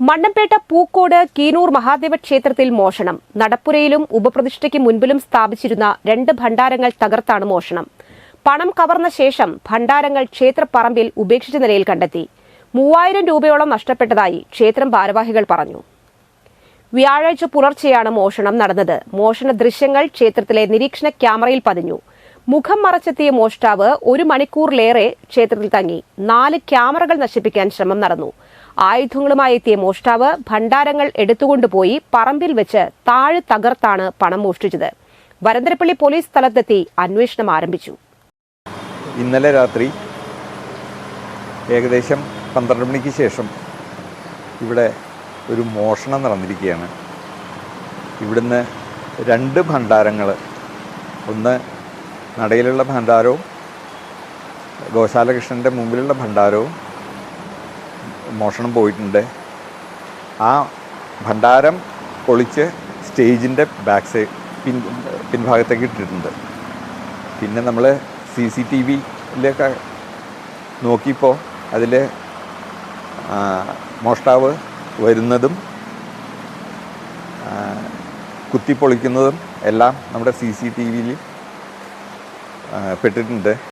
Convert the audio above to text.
മണ്ണമ്പേട്ട പൂക്കോട് കീനൂർ മഹാദേവ ക്ഷേത്രത്തിൽ മോഷണം. നടപ്പുരയിലും ഉപപ്രതിഷ്ഠയ്ക്ക് മുൻപിലും സ്ഥാപിച്ചിരുന്ന 2 ഭണ്ഡാരങ്ങൾ തകർത്താണ് മോഷണം. പണം കവർന്ന ശേഷം ഭണ്ഡാരങ്ങൾ ക്ഷേത്രപ്പറമ്പിൽ ഉപേക്ഷിച്ച നിലയിൽ കണ്ടെത്തി. 3000 രൂപയോളം നഷ്ടപ്പെട്ടതായി ക്ഷേത്രം ഭാരവാഹികൾ പറഞ്ഞു. വ്യാഴാഴ്ച പുലർച്ചെയാണ് മോഷണം നടന്നത്. മോഷണ ദൃശ്യങ്ങൾ ക്ഷേത്രത്തിലെ നിരീക്ഷണ ക്യാമറയിൽ പതിഞ്ഞു. മുഖം മറച്ചെത്തിയ മോഷ്ടാവ് 1 മണിക്കൂറിലേറെ ക്ഷേത്രത്തിൽ തങ്ങി. 4 ക്യാമറകൾ നശിപ്പിക്കാൻ ശ്രമം നടന്നു. ആയുധങ്ങളുമായി എത്തിയ മോഷ്ടാവ് ഭണ്ഡാരങ്ങൾ എടുത്തുകൊണ്ടുപോയി പറമ്പിൽ വെച്ച് താഴെ തകർത്താണ് പണം മോഷ്ടിച്ചത്. വരന്തരപ്പള്ളി പോലീസ് സ്ഥലത്തെത്തി അന്വേഷണം ആരംഭിച്ചു. ഇന്നലെ രാത്രി ഏകദേശം 12 മണിക്ക് ശേഷം ഇവിടെ ഒരു മോഷണം നടന്നിരിക്കുകയാണ്. ഇവിടുന്ന് 2 ഭണ്ഡാരങ്ങൾ, ഒന്ന് നടയിലുള്ള ഭണ്ഡാരവും ഗോശാലകൃഷ്ണൻ്റെ മുമ്പിലുള്ള ഭണ്ഡാരവും മോഷണം പോയിട്ടുണ്ട്. ആ ഭണ്ഡാരം പൊളിച്ച് സ്റ്റേജിൻ്റെ ബാക്ക് സൈഡ് പിൻഭാഗത്തേക്ക് ഇട്ടിട്ടുണ്ട്. പിന്നെ നമ്മൾ CCTVയിലൊക്കെ നോക്കിയപ്പോൾ അതിൽ മോഷ്ടാവ് വരുന്നതും കുത്തിപ്പൊളിക്കുന്നതും എല്ലാം നമ്മുടെ CCTVയിൽ പെട്ടിട്ടുണ്ട്.